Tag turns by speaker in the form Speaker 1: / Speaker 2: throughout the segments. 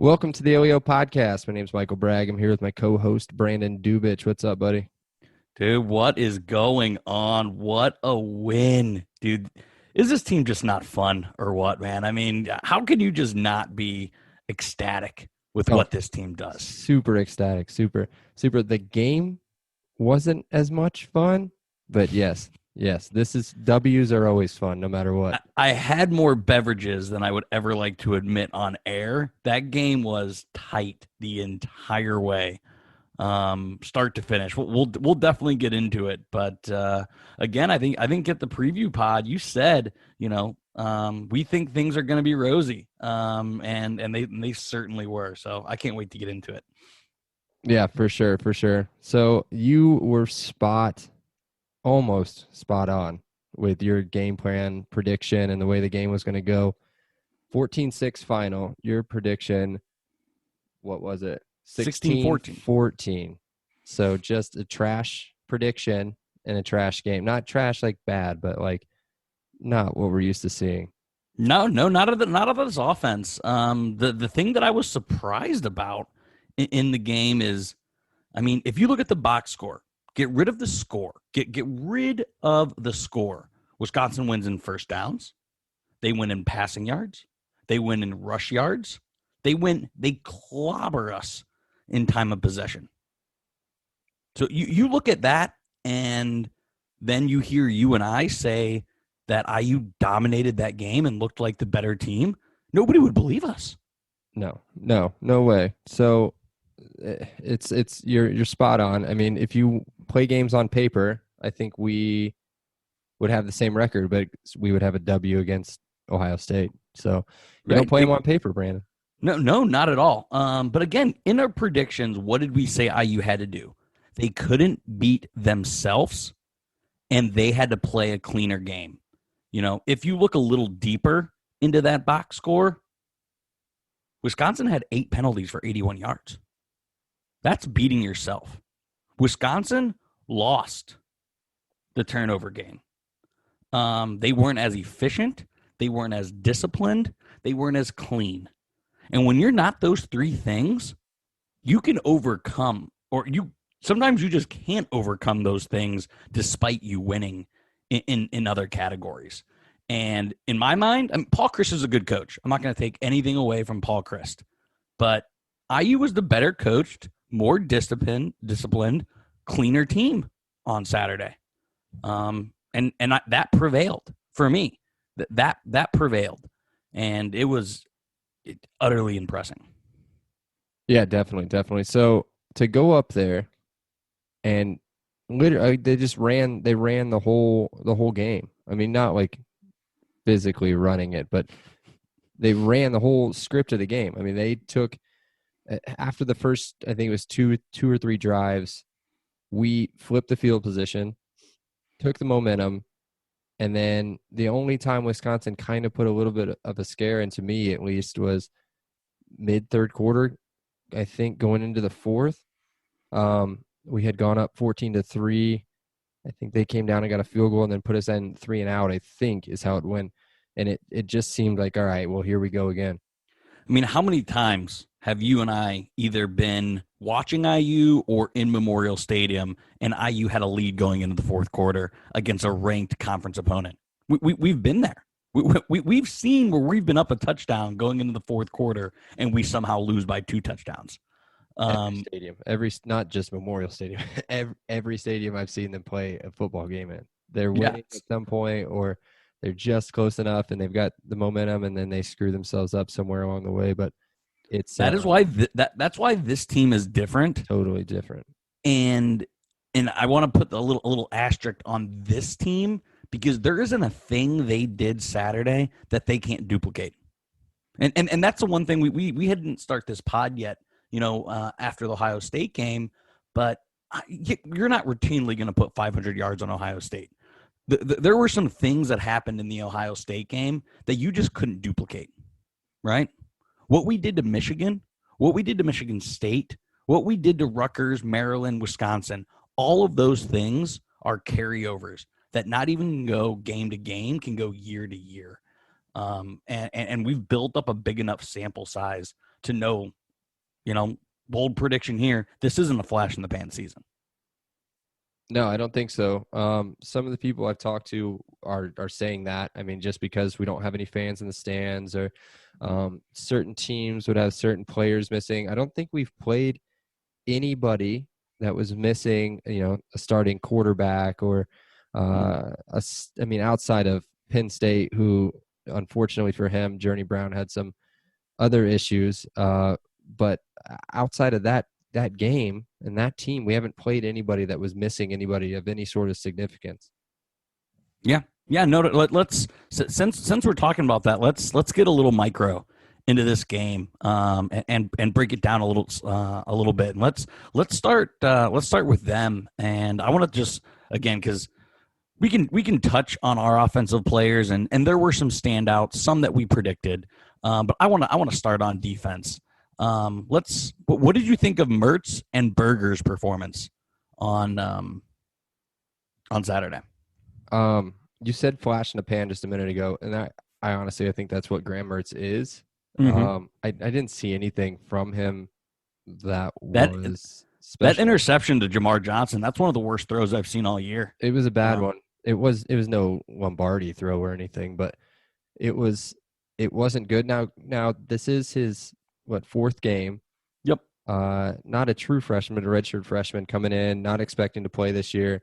Speaker 1: Welcome to the OEO podcast. My name's Michael Bragg. I'm here with my co-host, Brandon Dubich. What's up, buddy?
Speaker 2: Dude, what is going on? What a win. Dude, is this team just not fun or what, man? I mean, how can you just not be ecstatic with
Speaker 1: Oh,
Speaker 2: what this team does?
Speaker 1: super ecstatic. Super. The game wasn't as much fun, but yes. W's are always fun, no matter what.
Speaker 2: I had more beverages than I would ever like to admit on air. That game was tight the entire way. Start to finish. We'll definitely get into it, but again, I think at the preview pod you said, we think things are going to be rosy, and they certainly were. So I can't wait to get into it.
Speaker 1: Yeah, for sure. So you were almost spot on with your game plan prediction and the way the game was going to go. 14-6 final. Your prediction, what was it? 16-14. So just a trash prediction and a trash game. Not trash like bad, but like not what we're used to seeing.
Speaker 2: No, not of this offense. The thing that I was surprised about in the game is, I mean, if you look at the box score, get rid of the score. Get rid of the score. Wisconsin wins in first downs. They win in passing yards. They win in rush yards. They clobber us in time of possession. So you look at that, and then you hear you and I say that IU dominated that game and looked like the better team. Nobody would believe us.
Speaker 1: No way. So you're spot on. I mean, if you play games on paper, I think we would have the same record, but we would have a W against Ohio State. So you don't play them on paper, Brandon.
Speaker 2: No, not at all. But again, in our predictions, what did we say IU had to do? They couldn't beat themselves, and they had to play a cleaner game. If you look a little deeper into that box score, Wisconsin had 8 penalties for 81 yards. That's beating yourself. Wisconsin lost the turnover game. They weren't as efficient. They weren't as disciplined. They weren't as clean. And when you're not those three things, you can overcome, or sometimes you just can't overcome those things despite you winning in other categories. And in my mind, Paul Chryst is a good coach. I'm not going to take anything away from Paul Chryst. But IU was the better coached, more disciplined, cleaner team on Saturday. That prevailed for me. That prevailed. And it was utterly impressive.
Speaker 1: Yeah, definitely. So to go up there and literally they ran the whole game. I mean, not like physically running it, but they ran the whole script of the game. I mean, they took after the first, I think it was two or three drives, we flipped the field position, took the momentum, and then the only time Wisconsin kind of put a little bit of a scare into me, at least, was mid-third quarter, I think, going into the fourth. We had gone up 14-3. I think they came down and got a field goal and then put us in 3 and out, I think, is how it went. And it just seemed like, all right, well, here we go again.
Speaker 2: I mean, how many times have you and I either been watching IU or in Memorial Stadium and IU had a lead going into the fourth quarter against a ranked conference opponent? We've been there. We've seen where we've been up a touchdown going into the fourth quarter and we somehow lose by 2 touchdowns.
Speaker 1: Not just Memorial Stadium, every stadium I've seen them play a football game in. They're winning at some point, or they're just close enough and they've got the momentum, and then they screw themselves up somewhere along the way. But
Speaker 2: that's why this team is different.
Speaker 1: Totally different.
Speaker 2: And I want to put a little asterisk on this team because there isn't a thing they did Saturday that they can't duplicate. And that's the one thing we hadn't start this pod yet, after the Ohio State game, but you're not routinely going to put 500 yards on Ohio State. There were some things that happened in the Ohio State game that you just couldn't duplicate, right? What we did to Michigan, what we did to Michigan State, what we did to Rutgers, Maryland, Wisconsin, all of those things are carryovers that not even go game to game, can go year to year. And we've built up a big enough sample size to know, bold prediction here. This isn't a flash in the pan season.
Speaker 1: No, I don't think so. Some of the people I've talked to are saying that. I mean, just because we don't have any fans in the stands, or certain teams would have certain players missing. I don't think we've played anybody that was missing, a starting quarterback, or I mean, outside of Penn State, who unfortunately for him, Journey Brown had some other issues. But outside of that game and that team, we haven't played anybody that was missing anybody of any sort of significance.
Speaker 2: Yeah. No. Let's since we're talking about that, let's get a little micro into this game, and break it down a little bit. And let's start with them. And I want to just, again, because we can touch on our offensive players, and there were some standouts, some that we predicted. But I want to start on defense. What did you think of Mertz and Berger's performance on Saturday?
Speaker 1: You said flash in the pan just a minute ago, and I honestly, I think that's what Graham Mertz is.
Speaker 2: Mm-hmm.
Speaker 1: I didn't see anything from him that was special.
Speaker 2: That interception to Jamar Johnson, that's one of the worst throws I've seen all year.
Speaker 1: It was a bad one. It was no Lombardi throw or anything, but it wasn't good. Now this is his fourth game.
Speaker 2: Yep.
Speaker 1: Not a true freshman, a redshirt freshman coming in, not expecting to play this year.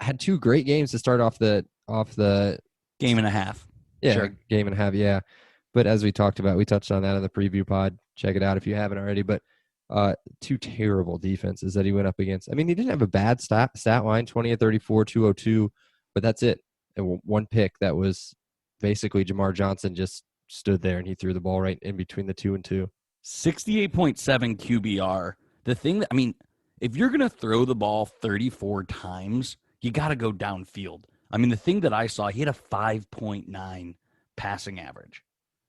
Speaker 1: Had two great games to start off the
Speaker 2: game and a half.
Speaker 1: Yeah,
Speaker 2: sure.
Speaker 1: Game and a half, yeah. But as we talked about, we touched on that in the preview pod. Check it out if you haven't already. But two terrible defenses that he went up against. I mean, he didn't have a bad stat line, 20 of 34, 202, but that's it. And one pick that was basically Jamar Johnson just stood there and he threw the ball right in between the 2 and 2.
Speaker 2: 68.7 QBR. The thing that, I mean, if you're going to throw the ball 34 times, you got to go downfield. I mean, the thing that I saw, he had a 5.9 passing average.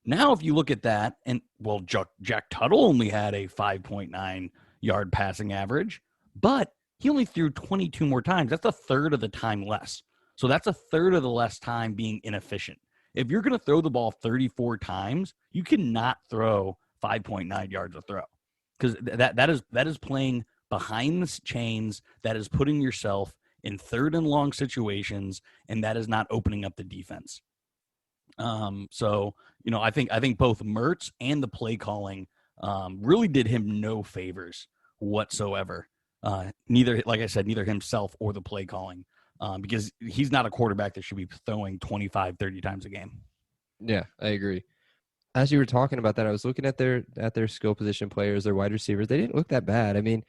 Speaker 2: Now, if you look at that, and well, Jack Tuttle only had a 5.9 yard passing average, but he only threw 22 more times. That's a third of the time less. So that's a third of the less time being inefficient. If you're going to throw the ball 34 times, you cannot throw 5.9 yards a throw, because that is playing behind the chains. That is putting yourself in third and long situations, and that is not opening up the defense. So, I think both Mertz and the play calling really did him no favors whatsoever. Neither, like I said, neither himself or the play calling, because he's not a quarterback that should be throwing 25, 30 times a game.
Speaker 1: Yeah, I agree. As you were talking about that, I was looking at their skill position players, their wide receivers. They didn't look that bad. I mean,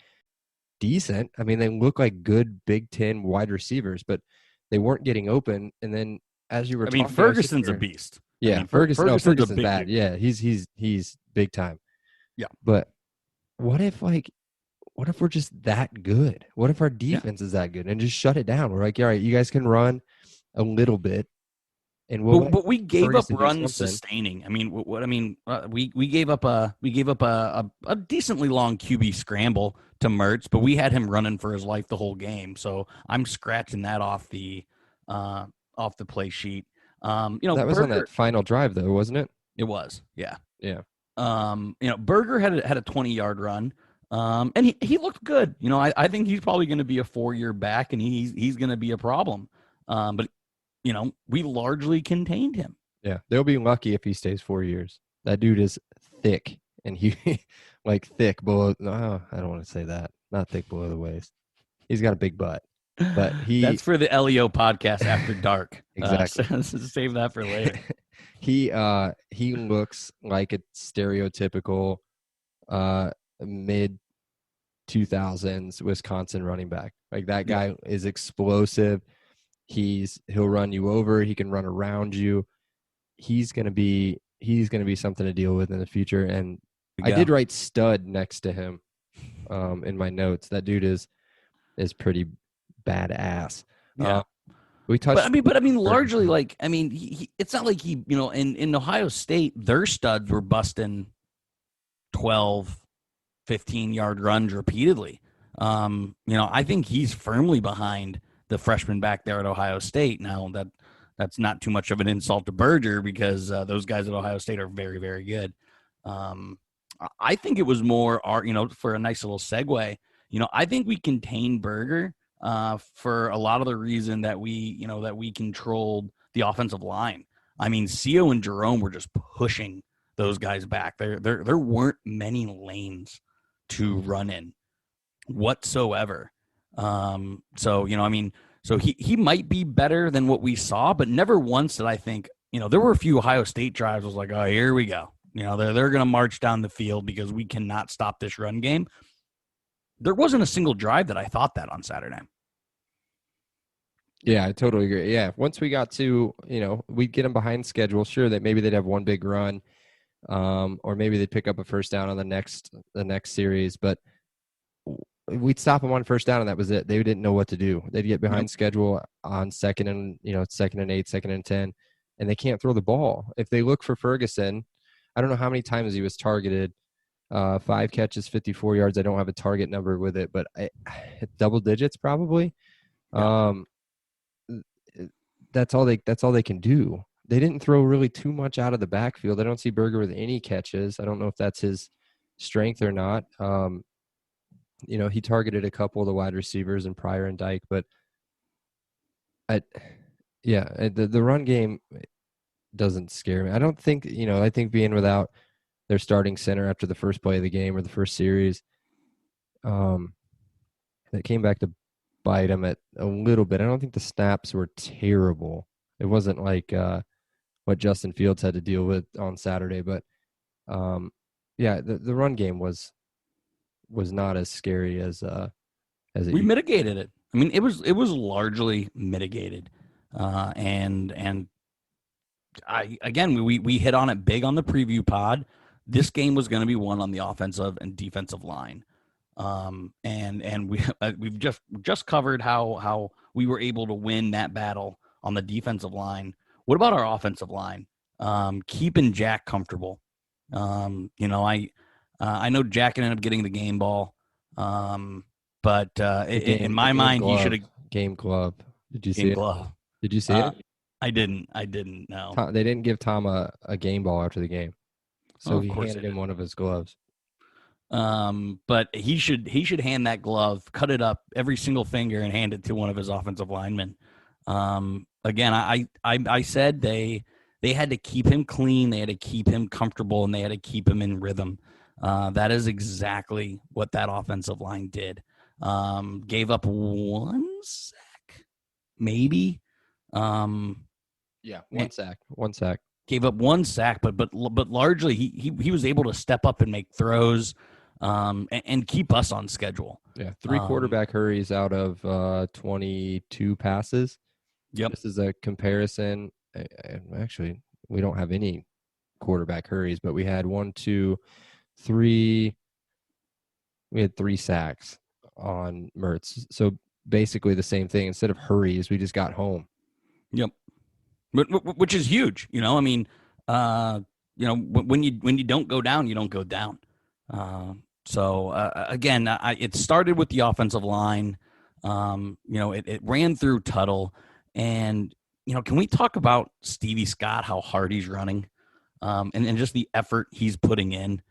Speaker 1: decent. I mean, they look like good Big Ten wide receivers, but they weren't getting open. And then, as you were talking,
Speaker 2: Ferguson's a beast.
Speaker 1: Yeah, Ferguson's bad.
Speaker 2: Dude.
Speaker 1: Yeah, he's big time.
Speaker 2: Yeah.
Speaker 1: But what if we're just that good? What if our defense is that good and just shut it down? We're like, all right, you guys can run a little bit, and
Speaker 2: but we gave up runs sustaining. I mean, we gave up a decently long QB scramble to Mertz, but we had him running for his life the whole game. So I'm scratching that off the play sheet.
Speaker 1: That was on that final drive, though, wasn't it?
Speaker 2: It was, yeah.
Speaker 1: Berger
Speaker 2: had a 20-yard run, and he looked good. I think he's probably going to be a 4-year back, and he's going to be a problem. But we largely contained him.
Speaker 1: Yeah, they'll be lucky if he stays 4 years. That dude is thick, and he like thick below. No, I don't want to say that. Not thick below the waist. He's got a big butt. But
Speaker 2: that's for the LEO podcast after dark.
Speaker 1: Exactly.
Speaker 2: Save that for later.
Speaker 1: He looks like a stereotypical mid 2000s Wisconsin running back. Like, that guy is explosive. He'll run you over. He can run around you. He's gonna be something to deal with in the future. And I did write stud next to him in my notes. That dude is pretty badass.
Speaker 2: Yeah.
Speaker 1: We touched.
Speaker 2: But I mean, largely, like, I mean, it's not like he, in Ohio State, their studs were busting 12, 15-yard runs repeatedly. I think he's firmly behind the freshman back there at Ohio State. Now, that's not too much of an insult to Berger, because those guys at Ohio State are very, very good. I think it was more our, for a nice little segue, I think we contained Berger for a lot of the reason that we controlled the offensive line. I mean, Seo and Jerome were just pushing those guys back. There weren't many lanes to run in whatsoever. So I mean, so he might be better than what we saw, but never once did I think, there were a few Ohio State drives. I was like, oh, here we go. They're going to march down the field because we cannot stop this run game. There wasn't a single drive that I thought that on Saturday.
Speaker 1: Yeah, I totally agree. Yeah, once we got to, we'd get them behind schedule. Sure, that maybe they'd have one big run, or maybe they'd pick up a first down on the next series. But we'd stop them on first down, and that was it. They didn't know what to do. They'd get behind
Speaker 2: Yep.
Speaker 1: schedule on second and 8, 2nd and 10, and they can't throw the ball. If they look for Ferguson, I don't know how many times he was targeted. 5 catches, 54 yards. I don't have a target number with it, but double digits probably.
Speaker 2: Yeah.
Speaker 1: Um, that's all they can do. They didn't throw really too much out of the backfield. I don't see Berger with any catches. I don't know if that's his strength or not. He targeted a couple of the wide receivers in Pryor and Dyke, but the run game doesn't scare me. I don't think, I think being without their starting center after the first play of the game or the first series, that came back to bite them at a little bit. I don't think the snaps were terrible. It wasn't like what Justin Fields had to deal with on Saturday, but the run game was not as scary as it.
Speaker 2: We mitigated it. I mean, it was largely mitigated, and we hit on it big on the preview pod. This game was going to be won on the offensive and defensive line, and we've just covered how we were able to win that battle on the defensive line. What about our offensive line? Keeping Jack comfortable. I know Jack ended up getting the game ball. But in my mind, he should have
Speaker 1: game glove. Did you see
Speaker 2: game
Speaker 1: it?
Speaker 2: glove.
Speaker 1: Did you see it?
Speaker 2: I didn't know.
Speaker 1: They didn't give Tom a game ball after the game, so he handed him one of his gloves.
Speaker 2: But he should hand that glove, cut it up every single finger, and hand it to one of his offensive linemen. Again, I said they had to keep him clean, they had to keep him comfortable, and they had to keep him in rhythm. That is exactly what that offensive line did. Gave up 1 sack, maybe.
Speaker 1: One sack.
Speaker 2: Gave up 1 sack, but largely he was able to step up and make throws, and keep us on schedule.
Speaker 1: Yeah, 3 quarterback hurries out of 22 passes.
Speaker 2: Yep.
Speaker 1: This is a comparison. Actually, we don't have any quarterback hurries, but we had 1, 2, 3. We had 3 sacks on Mertz. So basically the same thing. Instead of hurries, we just got home.
Speaker 2: Yep. Which is huge. I mean, when you don't go down, you don't go down. Again, it started with the offensive line. It ran through Tuttle, and can we talk about Stevie Scott, how hard he's running, and just the effort he's putting in?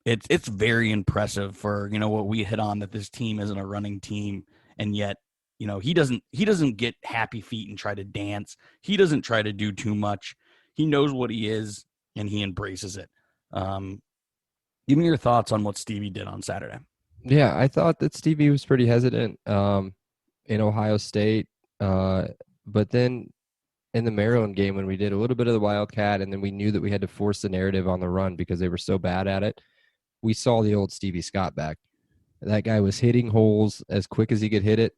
Speaker 2: It's very impressive for what we hit on, that this team isn't a running team, and yet he doesn't get happy feet and try to dance. He doesn't try to do too much. He knows what he is, and he embraces it. Give me your thoughts on what Stevie did on Saturday.
Speaker 1: Yeah, I thought that Stevie was pretty hesitant in Ohio State, but then in the Maryland game, when we did a little bit of the Wildcat, and then we knew that we had to force the narrative on the run because they were so bad at it, we saw the old Stevie Scott back. That guy was hitting holes as quick as he could hit it.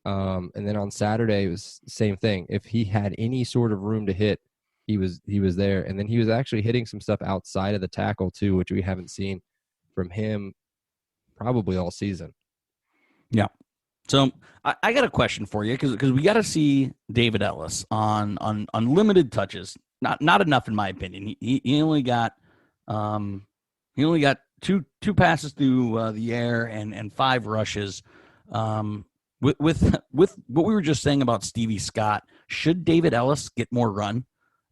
Speaker 1: And then on Saturday, it was the same thing. If he had any sort of room to hit, he was there. And then he was actually hitting some stuff outside of the tackle too, which we haven't seen from him probably all season.
Speaker 2: Yeah. So I got a question for you, because we got to see David Ellis on unlimited touches. Not enough in my opinion. He only got two passes through the air and 5 rushes. With what we were just saying about Stevie Scott, should David Ellis get more run?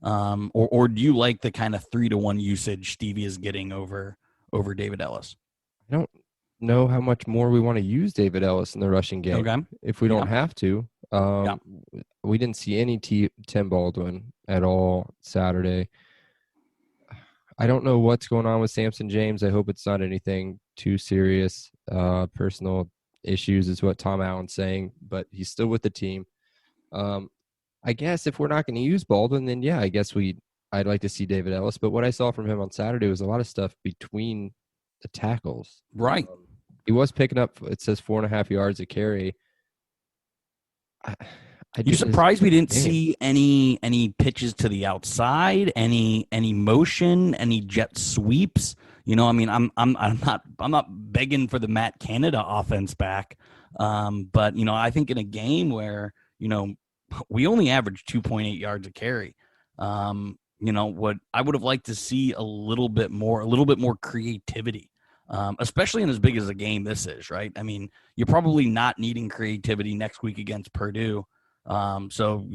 Speaker 2: Or do you like the kind of 3-to-1 usage Stevie is getting over David Ellis?
Speaker 1: I don't know how much more we want to use David Ellis in the rushing game
Speaker 2: Okay.
Speaker 1: if we don't
Speaker 2: Yeah.
Speaker 1: have to.
Speaker 2: Yeah.
Speaker 1: We didn't see any Tim Baldwin at all Saturday. I don't know what's going on with Samson James. I hope it's not anything too serious. Personal issues is what Tom Allen's saying, but he's still with the team. Um, I guess if we're not going to use Baldwin, then yeah, I guess I'd like to see David Ellis. But what I saw from him on Saturday was a lot of stuff between the tackles.
Speaker 2: Right.
Speaker 1: He was picking up. It says 4.5 yards a carry. I, I
Speaker 2: You
Speaker 1: just his
Speaker 2: surprised we didn't
Speaker 1: game.
Speaker 2: see any pitches to the outside, any motion, any jet sweeps? I mean, I'm not begging for the Matt Canada offense back, but I think in a game where we only averaged 2.8 yards a carry. What I would have liked to see a little bit more creativity, especially in as big as a game this is, right? I mean, you're probably not needing creativity next week against Purdue. So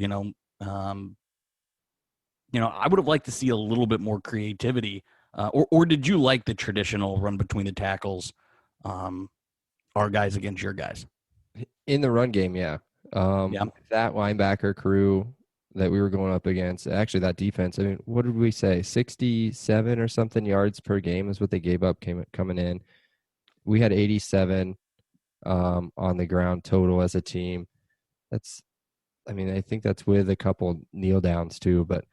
Speaker 2: I would have liked to see a little bit more creativity. Or did you like the traditional run between the tackles, our guys against your guys?
Speaker 1: In the run game, yeah.
Speaker 2: Yeah,
Speaker 1: That linebacker crew that we were going up against, actually that defense, I mean, what did we say? 67 or something yards per game is what they gave up coming in. We had 87 on the ground total as a team. That's, I mean, I think that's with a couple kneel downs too, but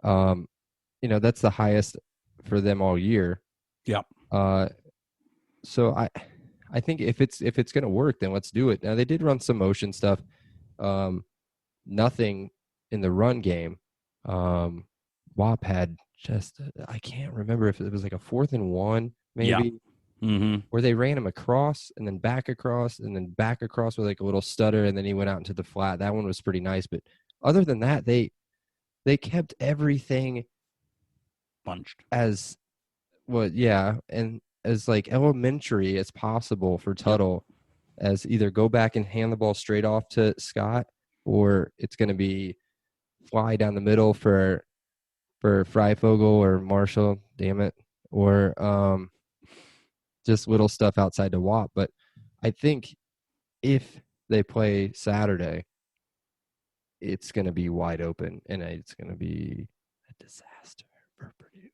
Speaker 1: that's the highest for them all year.
Speaker 2: yeah,
Speaker 1: Uh, so I think if it's gonna work, then let's do it. Now they did run some motion stuff. Um, Nothing in the run game. WAP had just I can't remember if it was like a 4th and 1
Speaker 2: yeah.
Speaker 1: maybe
Speaker 2: Mm-hmm.
Speaker 1: where they ran him across and then back across and then back across with like a little stutter and then he went out into the flat. That one was pretty nice, but other than that, they kept everything
Speaker 2: Punched.
Speaker 1: as well, yeah, and as like elementary as possible for
Speaker 2: Yep.
Speaker 1: Tuttle, as either go back and hand the ball straight off to Scott, or it's going to be fly down the middle for Freifogel or Marshall, damn it, or just little stuff outside to WAP. But I think if they play Saturday, it's going to be wide open, and it's going to be a disaster for Purdue.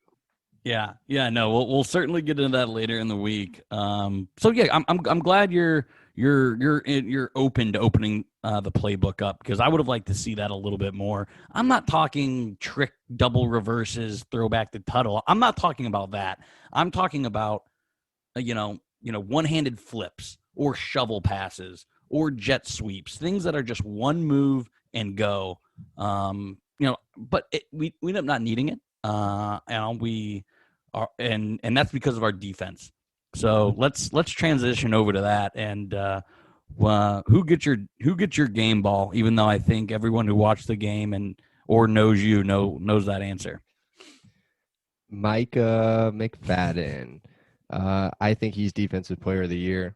Speaker 2: Yeah. No, we'll certainly get into that later in the week. So yeah, I'm glad you're open to opening the playbook up, because I would have liked to see that a little bit more. I'm not talking trick double reverses, throwback to Tuttle. I'm not talking about that. I'm talking about one-handed flips or shovel passes or jet sweeps, things that are just one move and go. But we end up not needing it. We are, and that's because of our defense. So let's transition over to that. And who gets your game ball? Even though I think everyone who watched the game and or knows knows that answer.
Speaker 1: Micah McFadden. I think he's Defensive Player of the Year.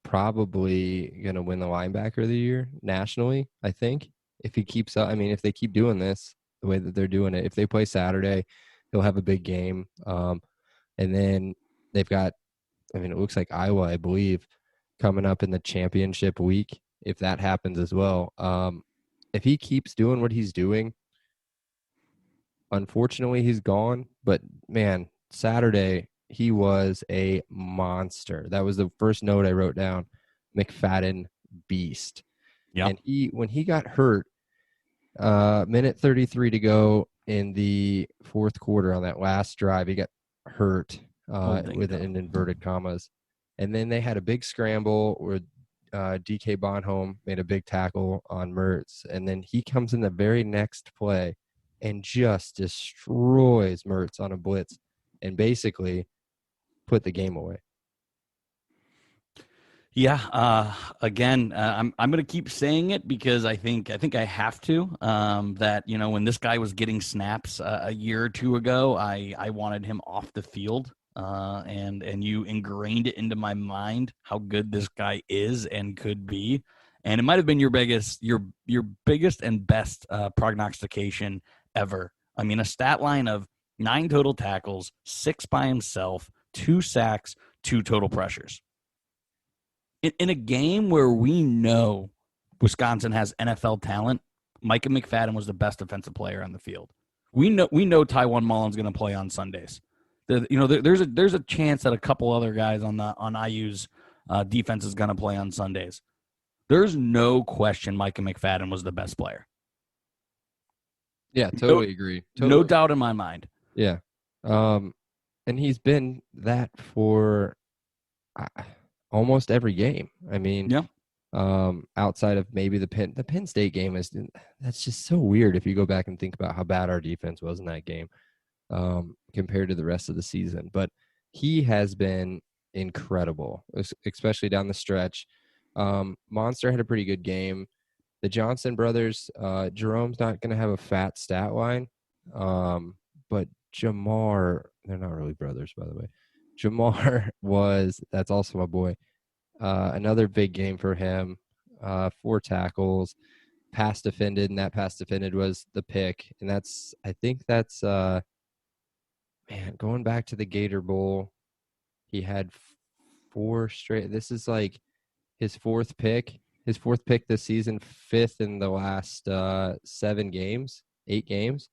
Speaker 1: Probably going to win the Linebacker of the Year nationally, I think. If he keeps up, I mean, if they keep doing this the way that they're doing it, if they play Saturday, he'll have a big game. And then they've got, I mean, it looks like Iowa, I believe, coming up in the championship week, if that happens as well. If he keeps doing what he's doing, unfortunately, he's gone. But man, Saturday, he was a monster. That was the first note I wrote down. McFadden beast.
Speaker 2: Yep.
Speaker 1: And when he got hurt, minute 33 to go in the fourth quarter on that last drive, he got hurt with it in inverted commas. And then they had a big scramble where DK Bonhomme made a big tackle on Mertz. And then he comes in the very next play and just destroys Mertz on a blitz and basically put the game away.
Speaker 2: Yeah. Again, I'm going to keep saying it because I think I have to. That when this guy was getting snaps a year or two ago, I wanted him off the field. And you ingrained it into my mind how good this guy is and could be. And it might have been your biggest and best prognostication ever. I mean, a stat line of 9 total tackles, 6 by himself, 2 sacks, 2 total pressures. In a game where we know Wisconsin has NFL talent, Micah McFadden was the best defensive player on the field. We know Tywone Mullen's going to play on Sundays. There's a chance that a couple other guys on IU's defense is going to play on Sundays. There's no question Micah McFadden was the best player.
Speaker 1: Yeah,
Speaker 2: No,
Speaker 1: totally agree.
Speaker 2: no
Speaker 1: Totally.
Speaker 2: doubt in my mind.
Speaker 1: Yeah. And he's been that for uh, almost every game. I mean,
Speaker 2: Yeah.
Speaker 1: outside of maybe the Penn State game that's just so weird if you go back and think about how bad our defense was in that game, compared to the rest of the season. But he has been incredible, especially down the stretch. Monster had a pretty good game. The Johnson brothers, Jerome's not going to have a fat stat line, but Jamar, they're not really brothers, by the way. Jamar that's also my boy. Another big game for him. 4 tackles, pass defended, and that pass defended was the pick. And I think that's, man, going back to the Gator Bowl, he had 4 straight. This is like his fourth pick this season, 5th in the last 8 games,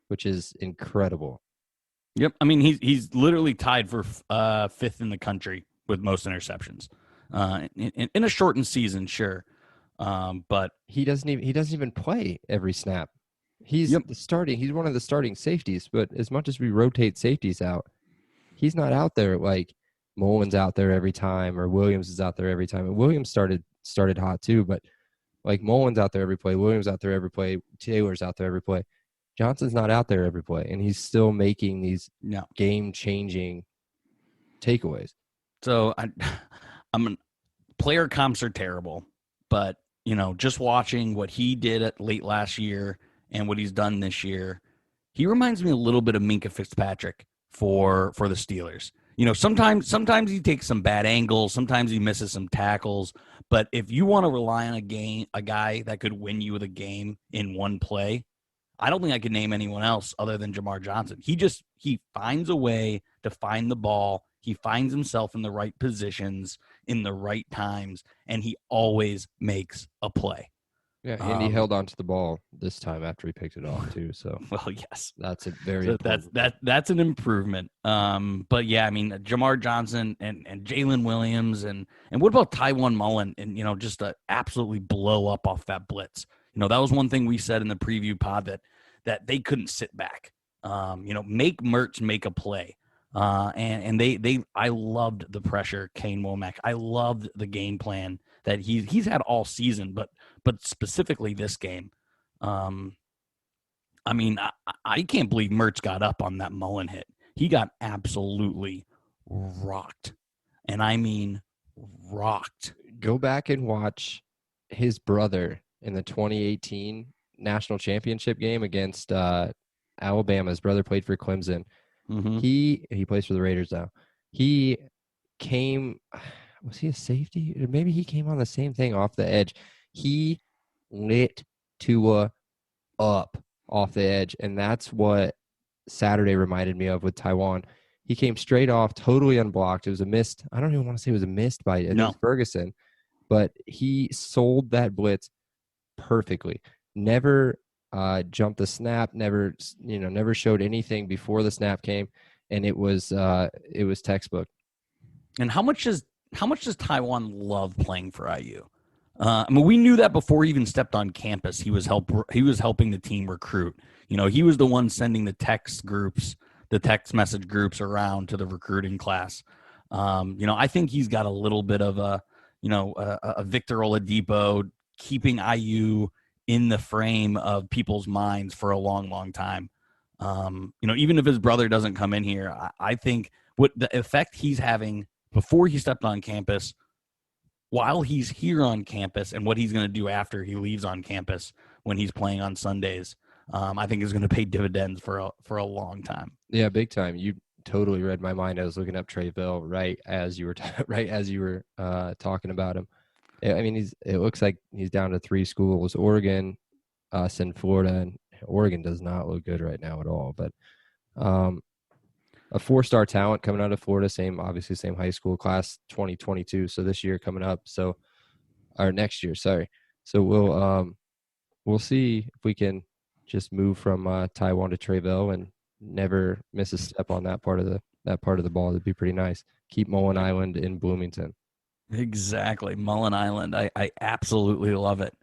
Speaker 1: which is incredible.
Speaker 2: Yep. I mean, he's literally tied for 5th in the country with most interceptions in a shortened season, sure. But
Speaker 1: he doesn't even play every snap. He's
Speaker 2: Yep.
Speaker 1: He's one of the starting safeties, but as much as we rotate safeties out, he's not out there like Mullen's out there every time or Williams is out there every time. And Williams started hot too, but like Mullen's out there every play, Williams out there every play, Taylor's out there every play. Johnson's not out there every play, and he's still making these game-changing takeaways.
Speaker 2: So player comps are terrible, but just watching what he did at late last year and what he's done this year, he reminds me a little bit of Minkah Fitzpatrick for the Steelers. Sometimes he takes some bad angles, sometimes he misses some tackles, but if you want to rely on a guy that could win you the game in one play, I don't think I could name anyone else other than Jamar Johnson. He finds a way to find the ball. He finds himself in the right positions in the right times, and he always makes a play.
Speaker 1: Yeah, and he held onto the ball this time after he picked it off too. So
Speaker 2: well, yes,
Speaker 1: that's a very important.
Speaker 2: That's an improvement. But yeah, I mean Jamar Johnson and Jalen Williams and what about Tywone Mullen and just to absolutely blow up off that blitz. That was one thing we said in the preview pod that they couldn't sit back. Make Mertz make a play. And I loved the pressure, Kane Womack. I loved the game plan that he's had all season, but specifically this game. I mean, I can't believe Mertz got up on that Mullen hit. He got absolutely rocked, and I mean rocked.
Speaker 1: Go back and watch his brother in the 2018 national championship game against Alabama. His brother played for Clemson.
Speaker 2: Mm-hmm.
Speaker 1: He plays for the Raiders now. He came, was he a safety? Or maybe he came on the same thing off the edge. He lit Tua up off the edge, and that's what Saturday reminded me of with Tywone. He came straight off, totally unblocked. It was a missed. I don't even want to say it was a missed by Ferguson, but he sold that blitz perfectly. Never jumped the snap, never showed anything before the snap came, and it was textbook.
Speaker 2: And how much does Tywone love playing for IU? I mean, we knew that before he even stepped on campus. He was helping the team recruit. He was the one sending the text message groups around to the recruiting class. I think he's got a little bit of a Victor Oladipo keeping IU in the frame of people's minds for a long, long time. Even if his brother doesn't come in here, I think what the effect he's having before he stepped on campus, while he's here on campus, and what he's going to do after he leaves on campus when he's playing on Sundays, I think is going to pay dividends for a long time.
Speaker 1: Yeah, big time. You totally read my mind. I was looking up Trey Bell right as you were talking about him. I mean, it looks like he's down to 3 schools: Oregon, us, and Florida. And Oregon does not look good right now at all. But um, a four-star talent coming out of Florida, obviously same high school class 2022. So this year coming up, or next year, sorry. So we'll see if we can just move from Taiwan to Trayvell and never miss a step on that part of the ball. That'd be pretty nice. Keep Mullen Island in Bloomington.
Speaker 2: Exactly. Mullen Island. I absolutely love it.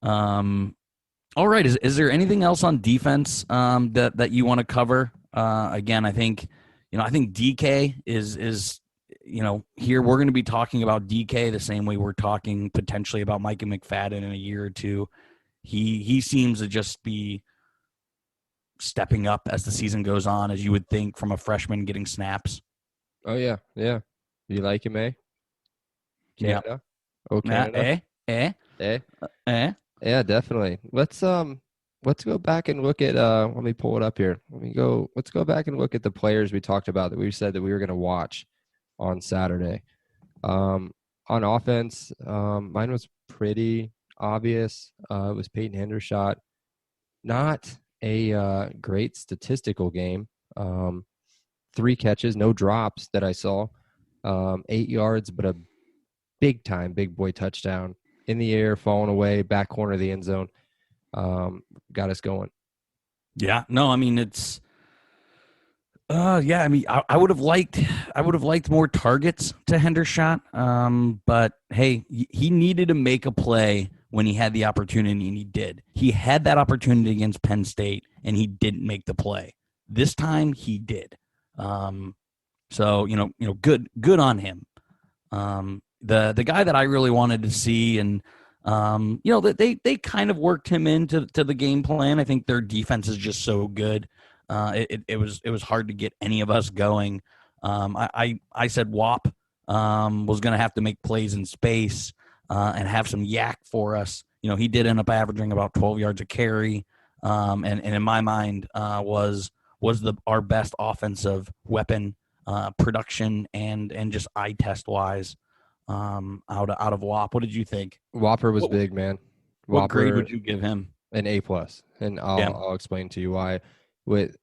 Speaker 2: All right. Is there anything else on defense that you want to cover? Again, I think DK is here we're going to be talking about DK the same way we're talking potentially about Micah McFadden in a year or two. He seems to just be stepping up as the season goes on, as you would think from a freshman getting snaps.
Speaker 1: Oh yeah, yeah. You like him, eh?
Speaker 2: Yeah.
Speaker 1: Canada. Oh, Canada.
Speaker 2: Eh,
Speaker 1: Eh.
Speaker 2: eh.
Speaker 1: Yeah, definitely. Let's go back and look at let me pull it up here. Let's go back and look at the players we talked about that we said that we were going to watch on Saturday. On offense, mine was pretty obvious. It was Peyton Hendershot. Not a great statistical game. 3 catches, no drops that I saw. 8 yards, but a big boy touchdown in the air, falling away, back corner of the end zone. Got us going.
Speaker 2: Yeah. No, I mean it's yeah, I mean I would have liked more targets to Hendershot. But hey, he needed to make a play when he had the opportunity, and he did. He had that opportunity against Penn State and he didn't make the play. This time he did. So good on him. The guy that I really wanted to see, and that they kind of worked him into the game plan. I think their defense is just so good. It was hard to get any of us going. I said WAP was going to have to make plays in space and have some yak for us. He did end up averaging about 12 yards a carry, and in my mind was our best offensive weapon production and just eye test wise out of WAP. What did you think?
Speaker 1: Whopper was big, man.
Speaker 2: What grade
Speaker 1: Whopper
Speaker 2: would you give him?
Speaker 1: an A plus, and
Speaker 2: Yeah.
Speaker 1: I'll explain to you why. With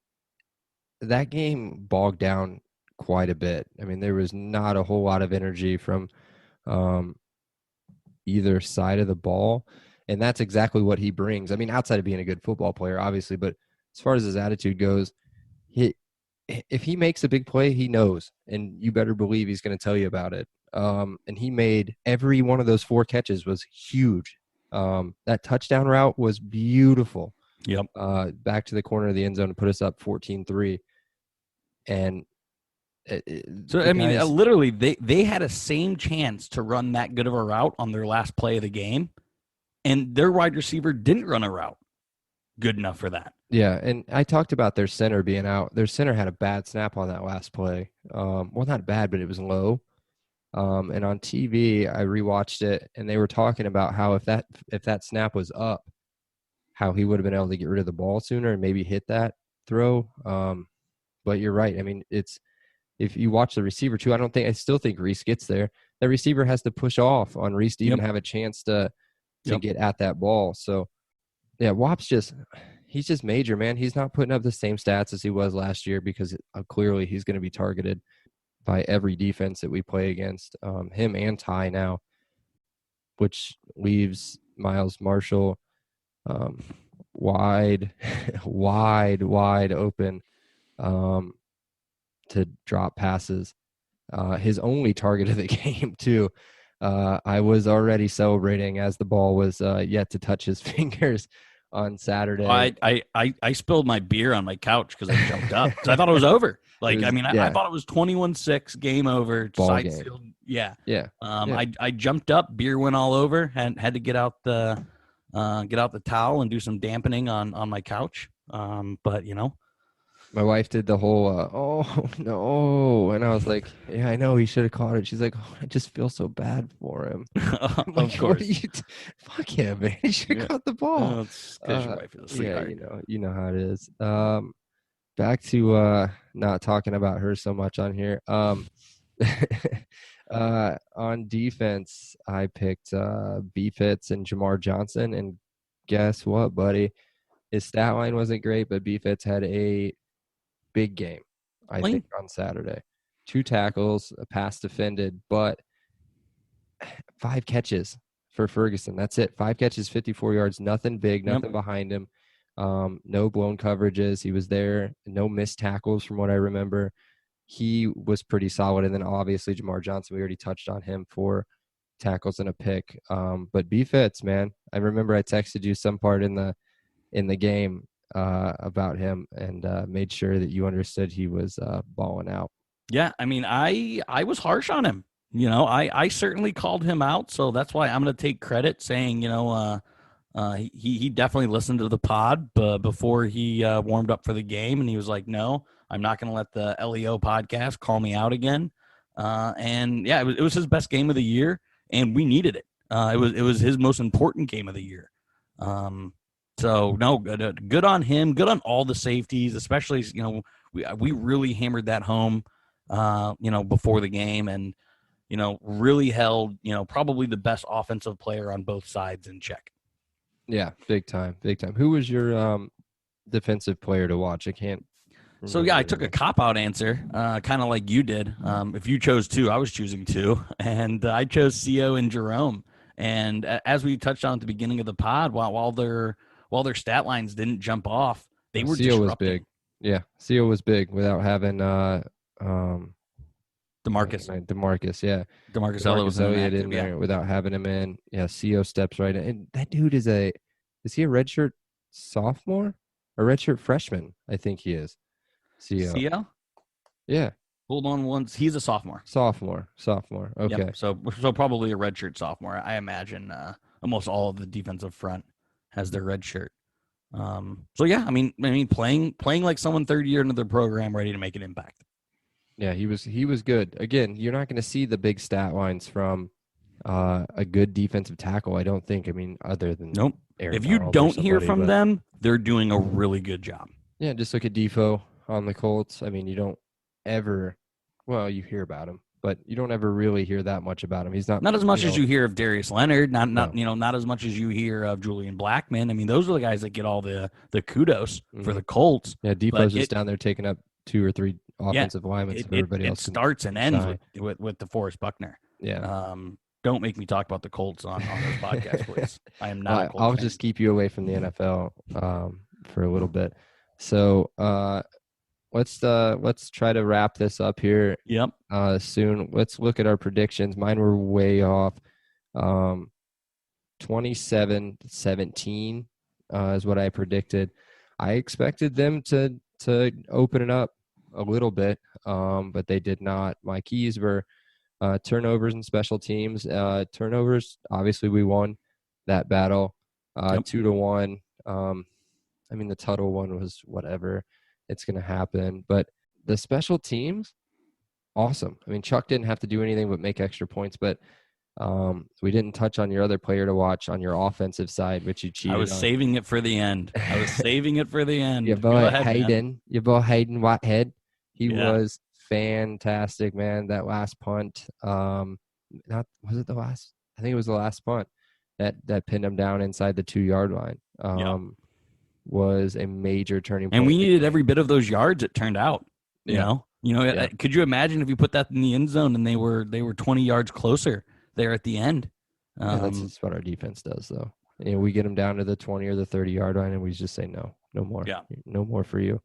Speaker 1: that game bogged down quite a bit. I mean, there was not a whole lot of energy from um, either side of the ball, and that's exactly what he brings. I mean, outside of being a good football player, obviously, but as far as his attitude goes, he if he makes a big play, he knows, and you better believe he's going to tell you about it. And he made every one of those 4 catches was huge. That touchdown route was beautiful.
Speaker 2: Yep.
Speaker 1: Back to the corner of the end zone to put us up 14-3. And
Speaker 2: So I mean, literally, they had a same chance to run that good of a route on their last play of the game, and their wide receiver didn't run a route good enough for that.
Speaker 1: Yeah, and I talked about their center being out. Their center had a bad snap on that last play. Well, not bad, but it was low. And on TV, I rewatched it, and they were talking about how if that snap was up, how he would have been able to get rid of the ball sooner and maybe hit that throw. But you're right. I mean, if you watch the receiver too, I still think Reese gets there. The receiver has to push off on Reese to even have a chance to get at that ball. So yeah, he's just major, man. He's not putting up the same stats as he was last year because clearly he's going to be targeted by every defense that we play against, him and Ty now, which leaves Miles Marshall wide open to drop passes. His only target of the game, too. I was already celebrating as the ball was yet to touch his fingers on Saturday.
Speaker 2: I spilled my beer on my couch because I jumped up because I thought it was over. I thought it was 21-6, game over.
Speaker 1: Ball game.
Speaker 2: Sealed. Yeah.
Speaker 1: Yeah.
Speaker 2: I jumped up, beer went all over, and had to get out the towel and do some dampening on my couch. But
Speaker 1: my wife did the whole oh no, and I was like, yeah, I know he should have caught it. She's like, oh, I just feel so bad for him.
Speaker 2: Of course.
Speaker 1: Fuck him, man. He should have caught the ball.
Speaker 2: Because your wife is a sweetheart.
Speaker 1: You know how it is. Back to not talking about her so much on here. On defense, I picked B Fitz and Jamar Johnson, and guess what, buddy? His stat line wasn't great, but B-Fitz had a big game, I
Speaker 2: Clean.
Speaker 1: think, on Saturday. 2 tackles, a pass defended, but 5 catches for Ferguson. That's it. 5 catches, 54 yards, nothing big,
Speaker 2: Yep.
Speaker 1: nothing behind him. No blown coverages. He was there. No missed tackles from what I remember. He was pretty solid. And then obviously Jamar Johnson, we already touched on him for tackles and a pick. But B-Fitz, man, I remember I texted you some part in the game about him and made sure that you understood he was balling out.
Speaker 2: Yeah, I mean, I was harsh on him. I certainly called him out, so that's why I'm going to take credit, saying he definitely listened to the pod before he warmed up for the game, and he was like, "No, I'm not going to let the LEO podcast call me out again." And yeah, it was his best game of the year, and we needed it. It was his most important game of the year. So no, good on him. Good on all the safeties, especially we really hammered that home. Before the game, and really held probably the best offensive player on both sides in check.
Speaker 1: Yeah, big time, big time. Who was your defensive player to watch? I can't.
Speaker 2: So yeah, I took a cop-out answer, kind of like you did. If you chose 2, I was choosing 2, and I chose Co and Jerome. And as we touched on at the beginning of the pod, while their stat lines didn't jump off, they were
Speaker 1: Co was
Speaker 2: disrupting.
Speaker 1: big. Yeah, Co was big without having
Speaker 2: DeMarcus.
Speaker 1: Yeah.
Speaker 2: DeMarcus Elliott
Speaker 1: in there without having him in. Yeah, Co steps right in. And that dude is he a redshirt sophomore or redshirt freshman? I think he is.
Speaker 2: Co?
Speaker 1: Yeah.
Speaker 2: Hold on once. He's a sophomore.
Speaker 1: Sophomore. Okay.
Speaker 2: Yep. So probably a redshirt sophomore. I imagine almost all of the defensive front has their red shirt. So yeah, I mean, playing like someone third year into their program, ready to make an impact.
Speaker 1: Yeah, he was good. Again, you're not going to see the big stat lines from a good defensive tackle, I don't think. I mean, other than
Speaker 2: nope.
Speaker 1: Aaron
Speaker 2: if you
Speaker 1: Donald
Speaker 2: don't hear from them, they're doing a really good job.
Speaker 1: Yeah, just look at Defoe on the Colts. I mean, you don't ever, well, you hear about him, but you don't ever really hear that much about him. He's not
Speaker 2: as much as you hear of Darius Leonard, not as much as you hear of Julian Blackmon. I mean, those are the guys that get all the kudos for the Colts.
Speaker 1: Yeah, Defoe's just down there taking up 2 or 3 offensive linemen.
Speaker 2: Everybody else starts and ends with DeForest Buckner.
Speaker 1: Yeah.
Speaker 2: Don't make me talk about the Colts on this podcast, please. I am not.
Speaker 1: I'll just keep you away from the NFL for a little bit. So let's try to wrap this up here.
Speaker 2: Yep.
Speaker 1: Soon. Let's look at our predictions. Mine were way off. 27-17 is what I predicted. I expected them to open it up a little bit, but they did not. My keys were turnovers and special teams. Turnovers, obviously, we won that battle 2-1. I mean, the Tuttle one was whatever. It's going to happen. But the special teams, awesome. I mean, Chuck didn't have to do anything but make extra points, but we didn't touch on your other player to watch on your offensive side, which you cheated on.
Speaker 2: I was saving it for the end.
Speaker 1: Your boy Hayden Whitehead. He was fantastic, man. That last punt, was it the last? I think it was the last punt that pinned him down inside the 2-yard line. Was a major turning point.
Speaker 2: And we needed every bit of those yards, it turned out. You know, could you imagine if you put that in the end zone and they were 20 yards closer there at the end?
Speaker 1: That's what our defense does, though. We get them down to the 20 or the 30-yard line, and we just say no more. Yeah, no more for you.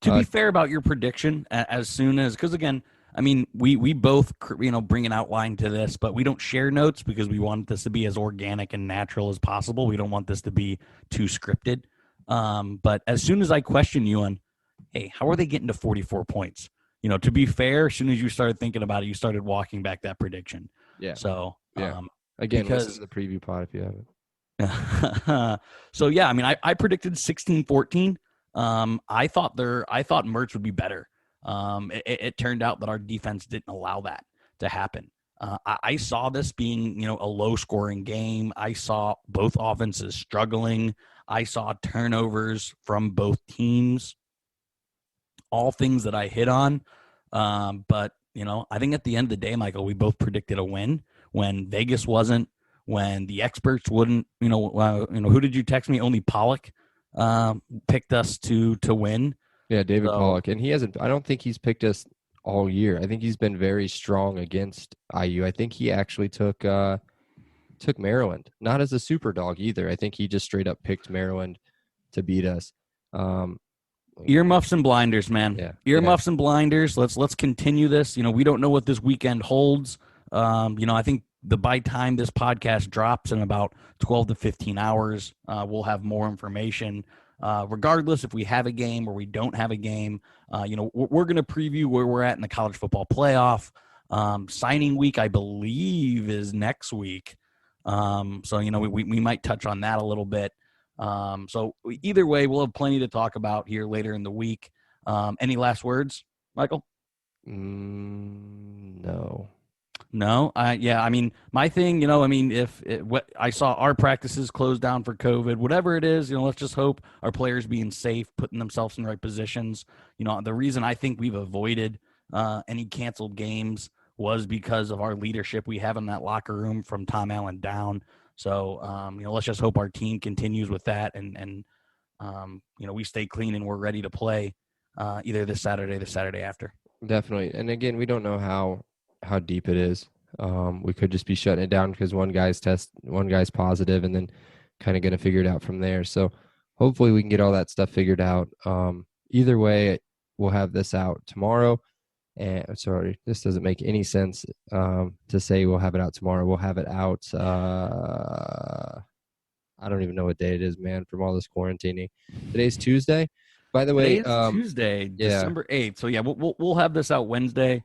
Speaker 2: To be fair about your prediction, as soon as, because again, I mean, we both bring an outline to this, but we don't share notes because we want this to be as organic and natural as possible. We don't want this to be too scripted. But as soon as I question you on, hey, how are they getting to 44 points? To be fair, as soon as you started thinking about it, you started walking back that prediction.
Speaker 1: Yeah.
Speaker 2: So,
Speaker 1: again, listen to the preview pod if you
Speaker 2: haven't. So, yeah, I mean, I predicted 16-14. I thought Mertz would be better. It turned out that our defense didn't allow that to happen. I saw this being, a low-scoring game. I saw both offenses struggling. I saw turnovers from both teams. All things that I hit on. But, I think at the end of the day, Michael, we both predicted a win when Vegas wasn't, when the experts wouldn't. Who did you text me? Only Pollock picked us to win.
Speaker 1: Yeah, David
Speaker 2: So
Speaker 1: Pollock, and he hasn't. I don't think he's picked us all year. I think he's been very strong against IU. I think he actually took Maryland, not as a super dog either. I think he just straight up picked Maryland to beat us. Um,
Speaker 2: earmuffs and blinders, man.
Speaker 1: yeah, yeah,
Speaker 2: Earmuffs and blinders. Let's continue this. We don't know what this weekend holds. I think by time this podcast drops in about 12 to 15 hours, we'll have more information. Regardless if we have a game or we don't have a game, we're going to preview where we're at in the college football playoff. Signing week, I believe, is next week. So we might touch on that a little bit. So either way, we'll have plenty to talk about here later in the week. Any last words, Michael?
Speaker 1: no.
Speaker 2: No, I mean, my thing, if what I saw our practices closed down for COVID, whatever it is, let's just hope our players being safe, putting themselves in the right positions. The reason I think we've avoided any canceled games was because of our leadership we have in that locker room from Tom Allen down. So, let's just hope our team continues with that and we stay clean and we're ready to play either this Saturday or the Saturday after.
Speaker 1: Definitely. And again, we don't know how deep it is. We could just be shutting it down because one guy's positive, and then kind of going to figure it out from there. So hopefully we can get all that stuff figured out. Either way, we'll have this out tomorrow. And sorry, this doesn't make any sense to say we'll have it out tomorrow. We'll have it out. I don't even know what day it is, man, from all this quarantining. Today's Tuesday. By the way,
Speaker 2: Today's Tuesday,
Speaker 1: yeah.
Speaker 2: December 8th. So yeah, we'll have this out Wednesday,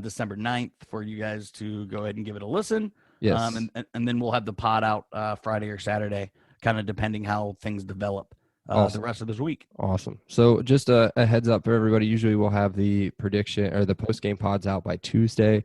Speaker 2: December 9th, for you guys to go ahead and give it a listen.
Speaker 1: Yes.
Speaker 2: And then we'll have the pod out Friday or Saturday, kind of depending how things develop
Speaker 1: Awesome.
Speaker 2: the rest of this week.
Speaker 1: Awesome. So just a heads up for everybody. Usually we'll have the prediction or the post game pods out by Tuesday.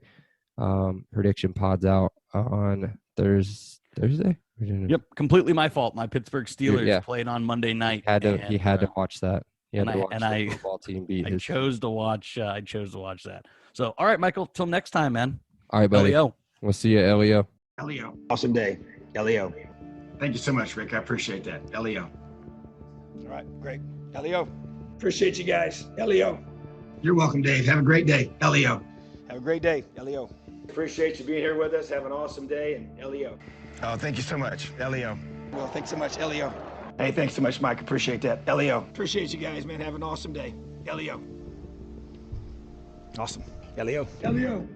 Speaker 1: Prediction pods out on Thursday.
Speaker 2: Yep, completely my fault. My Pittsburgh Steelers played on Monday night.
Speaker 1: He had to watch that.
Speaker 2: I
Speaker 1: football team beat his.
Speaker 2: chose to watch that. So, all right, Michael, till next time, man.
Speaker 1: All right, buddy.
Speaker 2: Leo.
Speaker 1: We'll see you, Leo.
Speaker 3: Leo. Awesome day. Leo. Thank you so much, Rick. I appreciate that. Leo. All right, great. Leo. Appreciate you guys. Leo. You're welcome, Dave. Have a great day. Leo. Have a great day. Leo. Appreciate you being here with us. Have an awesome day. And Leo. Oh, thank you so much. Leo. Well, thanks so much, Leo. Hey, thanks so much, Mike. Appreciate that. Leo. Appreciate you guys, man. Have an awesome day. Leo. Awesome. Leo. Leo.